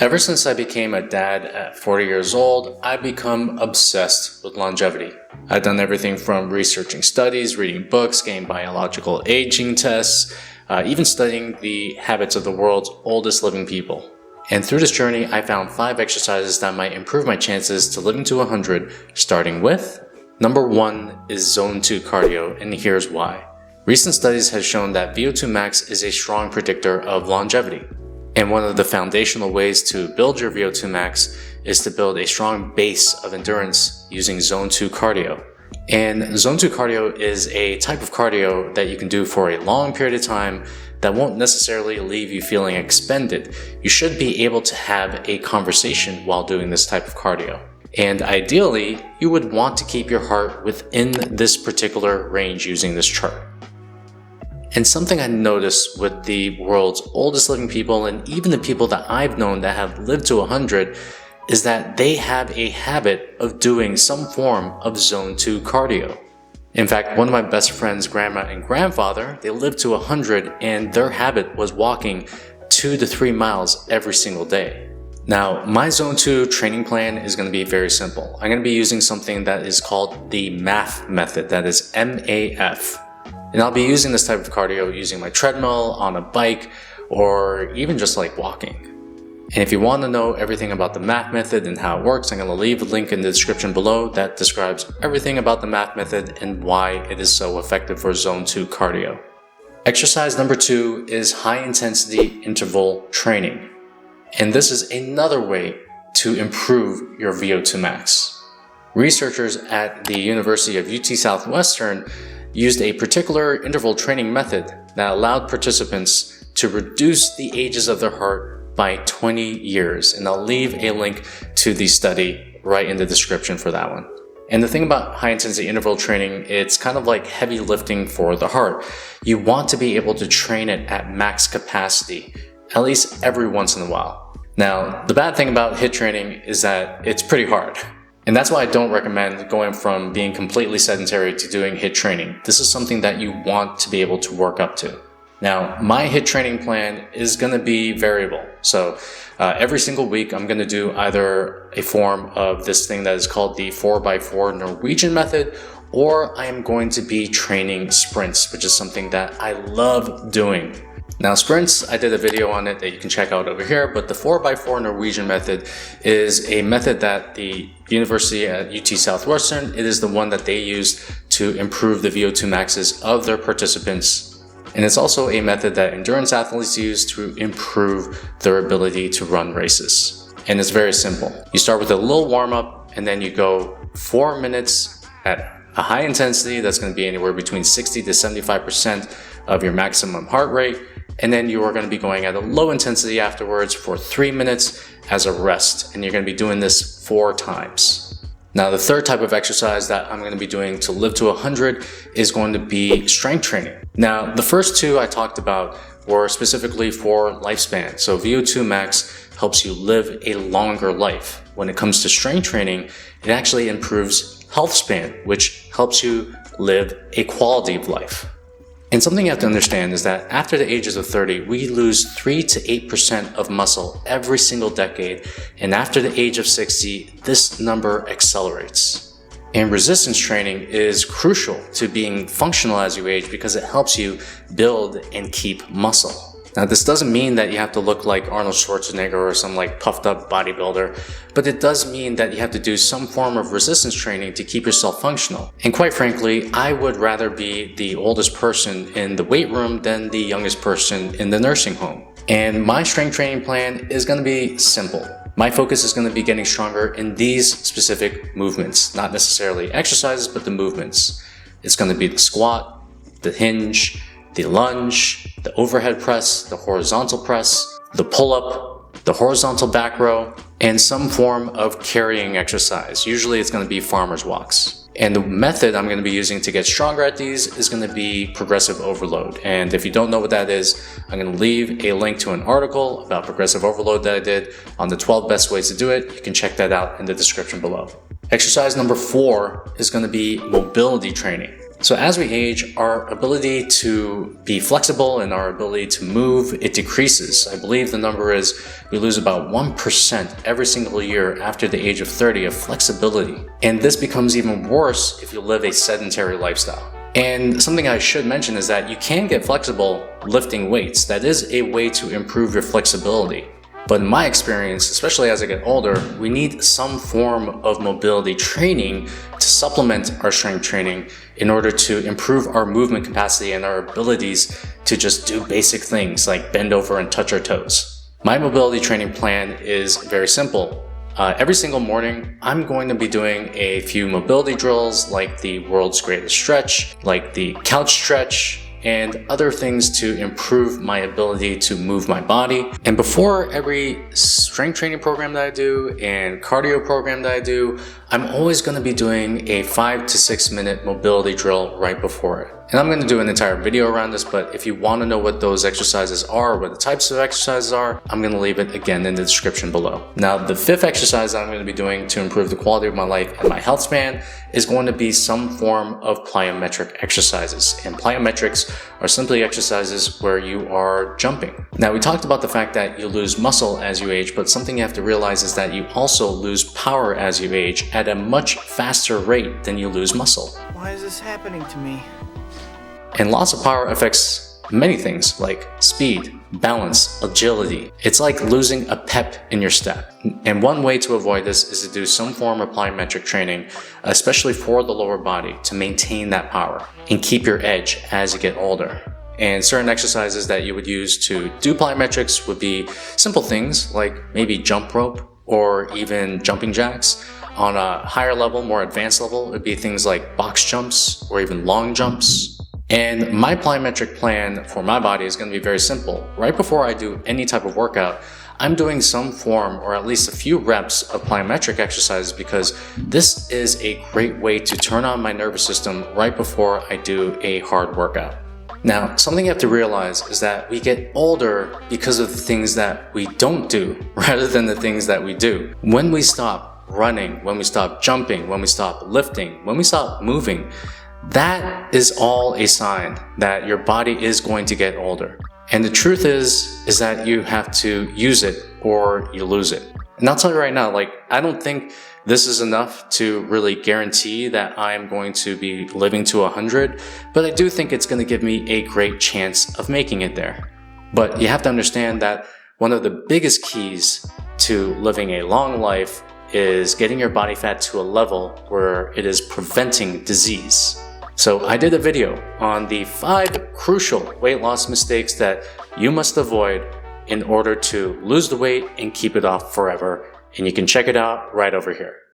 Ever since I became a dad at 40 years old, I've become obsessed with longevity. I've done everything from researching studies, reading books, getting biological aging tests, even studying the habits of the world's oldest living people. And through this journey, I found 5 exercises that might improve my chances to living to 100, starting with number 1 is Zone 2 cardio, and here's why. Recent studies have shown that VO2 max is a strong predictor of longevity. And one of the foundational ways to build your VO2 max is to build a strong base of endurance using Zone 2 cardio. And Zone 2 cardio is a type of cardio that you can do for a long period of time that won't necessarily leave you feeling expended. You should be able to have a conversation while doing this type of cardio. And ideally, you would want to keep your heart within this particular range using this chart. And something I noticed with the world's oldest living people, and even the people that I've known that have lived to 100, is that they have a habit of doing some form of Zone 2 cardio. In fact, one of my best friend's grandma and grandfather, they lived to 100, and their habit was walking 2 to 3 miles every single day. Now, my Zone 2 training plan is going to be very simple. I'm going to be using something that is called the MAF method, that is MAF. And I'll be using this type of cardio using my treadmill, on a bike, or even just like walking. And if you want to know everything about the MAF method and how it works, I'm going to leave a link in the description below that describes everything about the MAF method and why it is so effective for Zone 2 cardio. Exercise number 2 is high intensity interval training. And this is another way to improve your VO2 max. Researchers at the University of UT Southwestern used a particular interval training method that allowed participants to reduce the ages of their heart by 20 years. And I'll leave a link to the study right in the description for that one. And the thing about high intensity interval training, it's kind of like heavy lifting for the heart. You want to be able to train it at max capacity, at least every once in a while. Now, the bad thing about HIIT training is that it's pretty hard. And that's why I don't recommend going from being completely sedentary to doing HIIT training. This is something that you want to be able to work up to. Now, my HIIT training plan is going to be variable. So every single week, I'm going to do either a form of this thing that is called the 4x4 Norwegian method, or I am going to be training sprints, which is something that I love doing. Now, sprints, I did a video on it that you can check out over here, but the 4x4 Norwegian method is a method that the University at UT Southwestern, it is the one that they use to improve the VO2 maxes of their participants. And it's also a method that endurance athletes use to improve their ability to run races. And it's very simple. You start with a little warm-up, and then you go 4 minutes at a high intensity. That's going to be anywhere between 60 to 75% of your maximum heart rate. And then you are going to be going at a low intensity afterwards for 3 minutes as a rest. And you're going to be doing this 4 times. Now, the third type of exercise that I'm going to be doing to live to 100 is going to be strength training. Now, the first 2 I talked about were specifically for lifespan. So VO2 max helps you live a longer life. When it comes to strength training, it actually improves health span, which helps you live a quality of life. And something you have to understand is that after the ages of 30, we lose 3 to 8% of muscle every single decade. And after the age of 60, this number accelerates. And resistance training is crucial to being functional as you age because it helps you build and keep muscle. Now, this doesn't mean that you have to look like Arnold Schwarzenegger or some like puffed up bodybuilder, but it does mean that you have to do some form of resistance training to keep yourself functional. And quite frankly, I would rather be the oldest person in the weight room than the youngest person in the nursing home. And my strength training plan is going to be simple. My focus is going to be getting stronger in these specific movements, not necessarily exercises, but the movements. It's going to be the squat, the hinge, the lunge, the overhead press, the horizontal press, the pull-up, the horizontal back row, and some form of carrying exercise. Usually it's going to be farmer's walks. And the method I'm going to be using to get stronger at these is going to be progressive overload. And if you don't know what that is, I'm going to leave a link to an article about progressive overload that I did on the 12 best ways to do it. You can check that out in the description below. Exercise number 4 is going to be mobility training. So as we age, our ability to be flexible and our ability to move, it decreases. I believe the number is we lose about 1% every single year after the age of 30 of flexibility. And this becomes even worse if you live a sedentary lifestyle. And something I should mention is that you can get flexible lifting weights. That is a way to improve your flexibility. But in my experience, especially as I get older, we need some form of mobility training to supplement our strength training in order to improve our movement capacity and our abilities to just do basic things like bend over and touch our toes. My mobility training plan is very simple. Every single morning, I'm going to be doing a few mobility drills like the world's greatest stretch, like the couch stretch, and other things to improve my ability to move my body. And before every strength training program that I do and cardio program that I do, I'm always going to be doing a 5 to 6 minute mobility drill right before it. And I'm going to do an entire video around this, but if you want to know what those exercises are, what the types of exercises are, I'm going to leave it again in the description below. Now, the fifth exercise that I'm going to be doing to improve the quality of my life and my health span is going to be some form of plyometric exercises. And plyometrics are simply exercises where you are jumping. Now, we talked about the fact that you lose muscle as you age, but something you have to realize is that you also lose power as you age at a much faster rate than you lose muscle. Why is this happening to me? And loss of power affects many things like speed, balance, agility. It's like losing a pep in your step. And one way to avoid this is to do some form of plyometric training, especially for the lower body, to maintain that power and keep your edge as you get older. And certain exercises that you would use to do plyometrics would be simple things like maybe jump rope or even jumping jacks. On a higher level, more advanced level, it would be things like box jumps or even long jumps. And my plyometric plan for my body is going to be very simple. Right before I do any type of workout, I'm doing some form or at least a few reps of plyometric exercises because this is a great way to turn on my nervous system right before I do a hard workout. Now, something you have to realize is that we get older because of the things that we don't do rather than the things that we do. When we stop running, when we stop jumping, when we stop lifting, when we stop moving, that is all a sign that your body is going to get older. And the truth is that you have to use it or you lose it. And I'll tell you right now, I don't think this is enough to really guarantee that I'm going to be living to 100, but I do think it's going to give me a great chance of making it there. But you have to understand that one of the biggest keys to living a long life is getting your body fat to a level where it is preventing disease. So I did a video on the 5 crucial weight loss mistakes that you must avoid in order to lose the weight and keep it off forever. And you can check it out right over here.